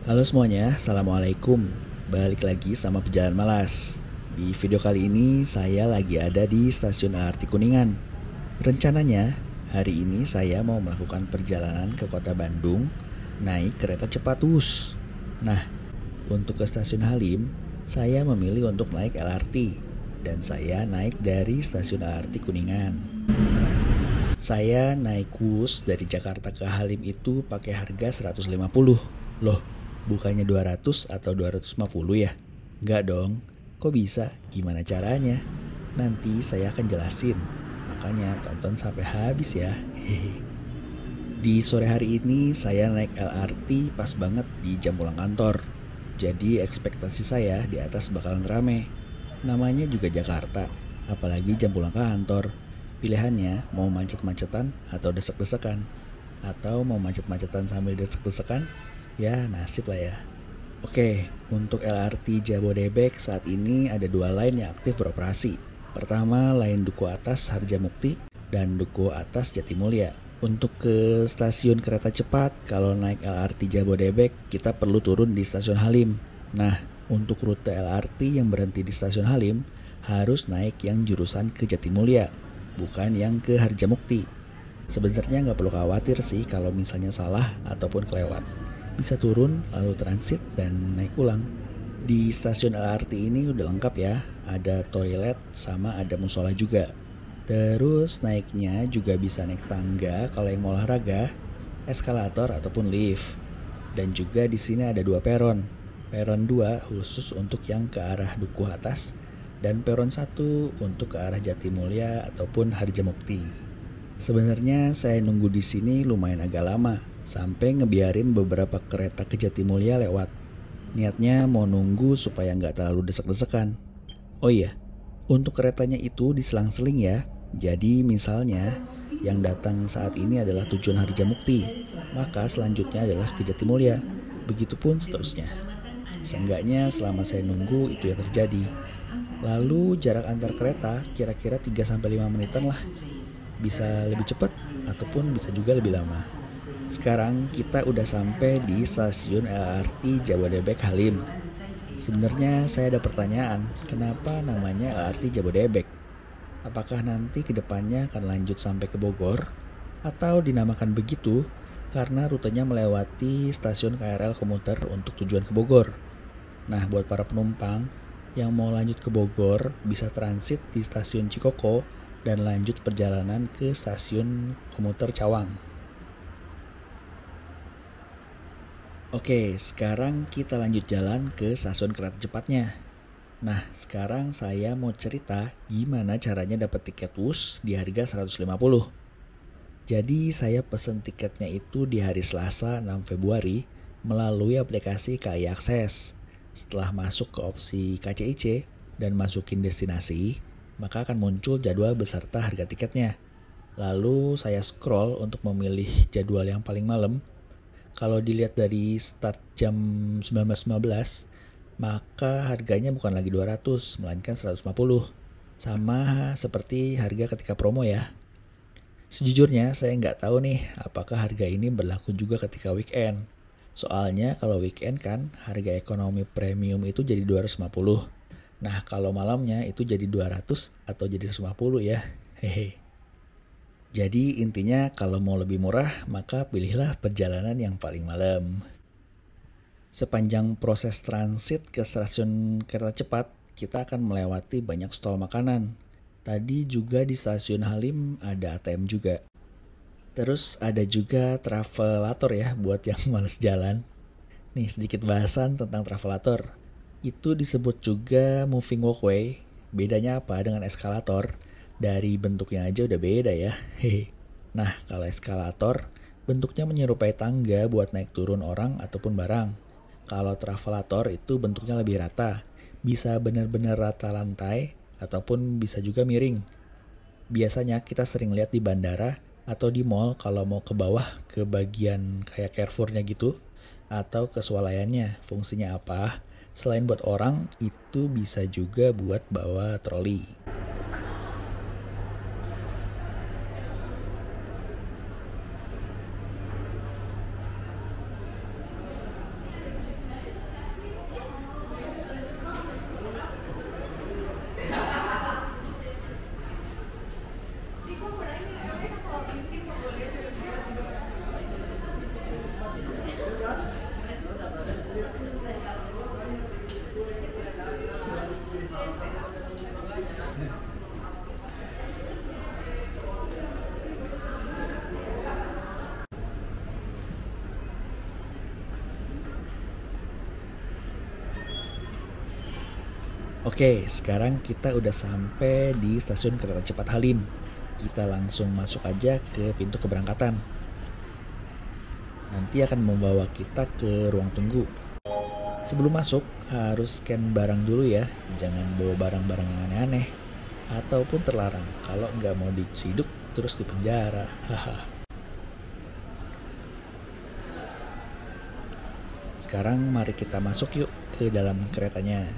Halo semuanya, Assalamualaikum. Balik lagi sama Pejalan Malas. Di video kali ini saya lagi ada di stasiun LRT Kuningan. Rencananya hari ini saya mau melakukan perjalanan ke kota Bandung naik kereta cepat WUS. Nah, untuk ke stasiun Halim, saya memilih untuk naik LRT dan saya naik dari stasiun LRT Kuningan. Saya naik WUS dari Jakarta ke Halim itu pakai harga 150. Loh, bukannya 200 atau 250 ya? Enggak dong. Kok bisa? Gimana caranya? Nanti saya akan jelasin. Makanya tonton sampai habis ya. Hehe. Di sore hari ini saya naik LRT pas banget di jam pulang kantor. Jadi ekspektasi saya di atas bakalan rame. Namanya juga Jakarta, apalagi jam pulang kantor. Pilihannya mau macet-macetan atau desek-desekan. Atau mau macet-macetan sambil desek-desekan, ya nasib lah ya. Oke, untuk LRT Jabodebek saat ini ada dua line yang aktif beroperasi. Pertama, line Duku Atas Harjamukti dan Duku Atas Jatimulya. Untuk ke stasiun kereta cepat, kalau naik LRT Jabodebek, kita perlu turun di stasiun Halim. Nah, untuk rute LRT yang berhenti di stasiun Halim, harus naik yang jurusan ke Jatimulya, bukan yang ke Harjamukti. Sebenarnya nggak perlu khawatir sih kalau misalnya salah ataupun kelewat. Bisa turun, lalu transit, dan naik ulang. Di stasiun LRT ini udah lengkap ya, ada toilet sama ada musola juga. Terus naiknya juga bisa naik tangga kalau yang mau olahraga, eskalator ataupun lift. Dan juga di sini ada dua peron. Peron 2 khusus untuk yang ke arah Dukuh Atas dan peron 1 untuk ke arah Jatimulya ataupun Harjamukti. Sebenarnya saya nunggu di sini lumayan agak lama, sampai ngebiarin beberapa kereta ke Jatimulya lewat. Niatnya mau nunggu supaya nggak terlalu desek-desekan. Oh iya, untuk keretanya itu diselang-seling ya. Jadi misalnya yang datang saat ini adalah tujuan Harjamukti, maka selanjutnya adalah ke Jatimulya. Begitupun seterusnya. Seenggaknya selama saya nunggu itu yang terjadi. Lalu jarak antar kereta kira-kira 3-5 menitan lah. Bisa lebih cepat ataupun bisa juga lebih lama. Sekarang kita udah sampai di stasiun LRT Jabodebek Halim. Sebenarnya saya ada pertanyaan, kenapa namanya LRT Jabodebek? Apakah nanti kedepannya akan lanjut sampai ke Bogor? Atau dinamakan begitu karena rutenya melewati stasiun KRL komuter untuk tujuan ke Bogor? Nah, buat para penumpang yang mau lanjut ke Bogor bisa transit di stasiun Cikoko dan lanjut perjalanan ke stasiun komuter Cawang. Oke, sekarang kita lanjut jalan ke stasiun kereta cepatnya. Nah, sekarang saya mau cerita gimana caranya dapat tiket WUS di harga 150. Jadi saya pesen tiketnya itu di hari Selasa 6 Februari melalui aplikasi KAI Akses. Setelah masuk ke opsi KCIC dan masukin destinasi, maka akan muncul jadwal beserta harga tiketnya. Lalu saya scroll untuk memilih jadwal yang paling malam. Kalau dilihat dari start jam 19.15, maka harganya bukan lagi 200, melainkan 150. Sama seperti harga ketika promo ya. Sejujurnya saya nggak tahu nih apakah harga ini berlaku juga ketika weekend. Soalnya kalau weekend kan harga ekonomi premium itu jadi 250. Nah kalau malamnya itu jadi 200 atau jadi 150 ya. Hehe. Jadi intinya kalau mau lebih murah maka pilihlah perjalanan yang paling malam. Sepanjang proses transit ke stasiun kereta cepat, kita akan melewati banyak stol makanan. Tadi juga di stasiun Halim ada ATM juga. Terus ada juga travelator ya buat yang males jalan. Nih sedikit bahasan tentang travelator. Itu disebut juga moving walkway. Bedanya apa dengan eskalator? Dari bentuknya aja udah beda ya. Hehe. Nah kalau eskalator bentuknya menyerupai tangga buat naik turun orang ataupun barang. Kalau travelator itu bentuknya lebih rata. Bisa benar-benar rata lantai ataupun bisa juga miring. Biasanya kita sering lihat di bandara atau di mall kalau mau ke bawah ke bagian kayak Carrefour-nya gitu atau ke swalayannya. Fungsinya apa? Selain buat orang, itu bisa juga buat bawa troli. Oke, sekarang kita udah sampai di stasiun kereta cepat Halim. Kita langsung masuk aja ke pintu keberangkatan. Nanti akan membawa kita ke ruang tunggu. Sebelum masuk, harus scan barang dulu ya. Jangan bawa barang-barang yang aneh-aneh. Ataupun terlarang kalau nggak mau diciduk terus dipenjara. Haha. Sekarang mari kita masuk yuk ke dalam keretanya.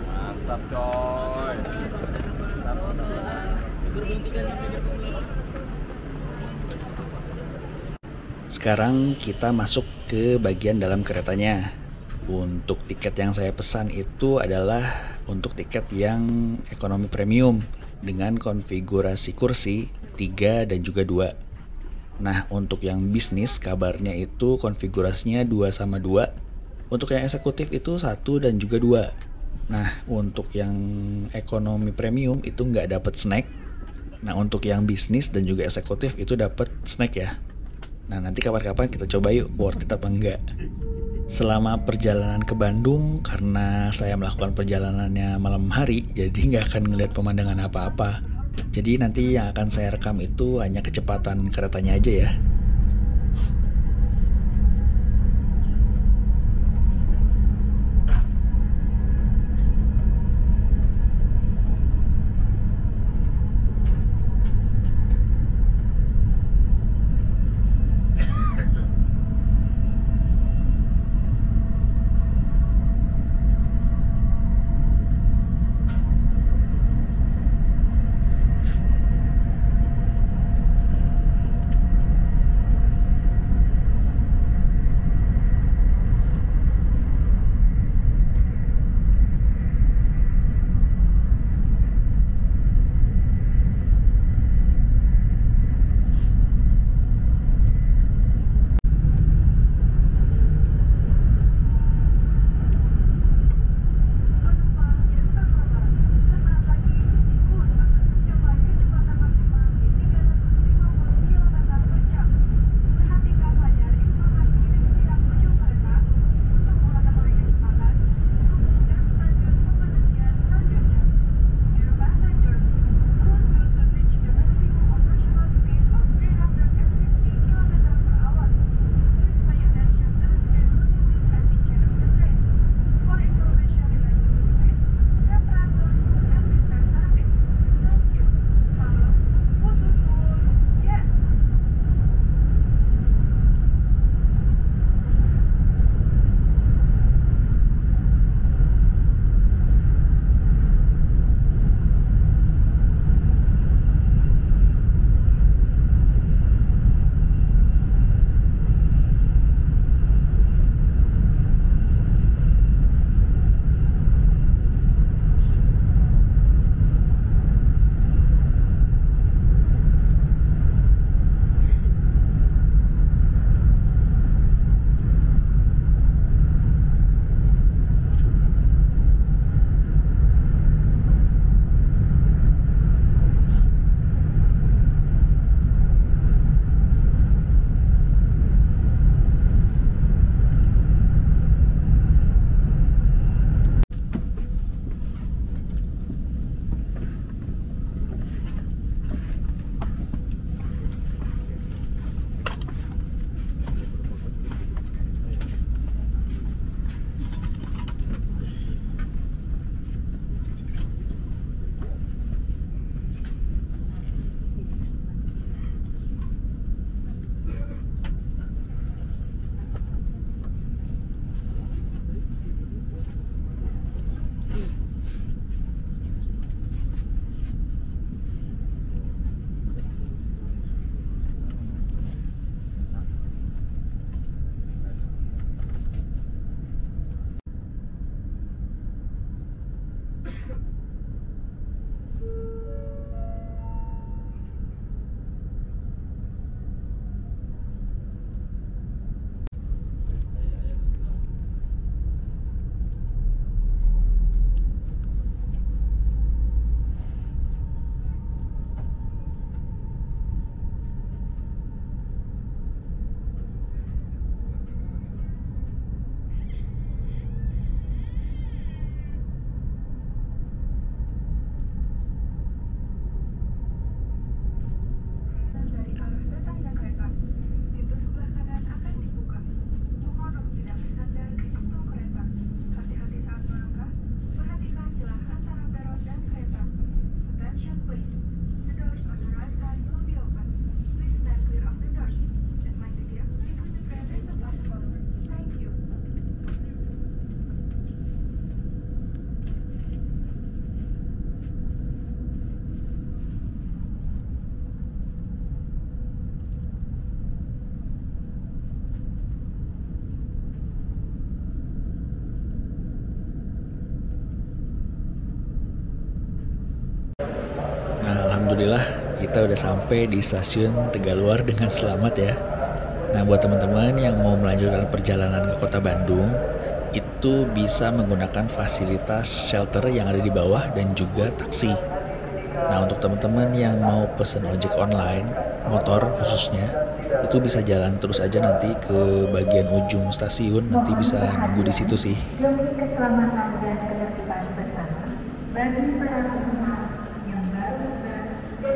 Mantap coy. Sekarang kita masuk ke bagian dalam keretanya. Untuk tiket yang saya pesan itu adalah untuk tiket yang ekonomi premium dengan konfigurasi kursi 3 dan juga 2. Nah, untuk yang bisnis kabarnya itu konfigurasinya 2:2. Untuk yang eksekutif itu 1 dan juga 2. Nah, untuk yang ekonomi premium itu nggak dapat snack. Nah, untuk yang bisnis dan juga eksekutif itu dapat snack ya. Nah, nanti kapan-kapan kita coba yuk worth it apa enggak. Selama perjalanan ke Bandung, karena saya melakukan perjalanannya malam hari, jadi nggak akan ngelihat pemandangan apa-apa. Jadi nanti yang akan saya rekam itu hanya kecepatan keretanya aja ya. Alhamdulillah kita udah sampai di stasiun Tegaluar dengan selamat ya. Nah, buat teman-teman yang mau melanjutkan perjalanan ke kota Bandung, itu bisa menggunakan fasilitas shelter yang ada di bawah dan juga taksi. Nah, untuk teman-teman yang mau pesen ojek online, motor khususnya, itu bisa jalan terus aja nanti ke bagian ujung stasiun, nanti bisa nunggu di situ sih. Demi keselamatan dan ketertiban bersama bagi para pengguna yang baru dan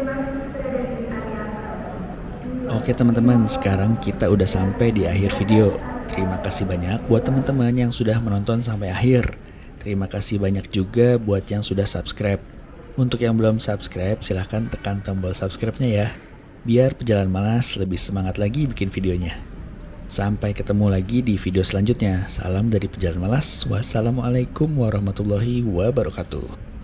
masih berada di area. Oke teman-teman, sekarang kita udah sampai di akhir video. Terima kasih banyak buat teman-teman yang sudah menonton sampai akhir. Terima kasih banyak juga buat yang sudah subscribe. Untuk yang belum subscribe, silahkan tekan tombol subscribe-nya ya, biar Pejalan Malas lebih semangat lagi bikin videonya. Sampai ketemu lagi di video selanjutnya. Salam dari Pejalan Malas. Wassalamualaikum warahmatullahi wabarakatuh.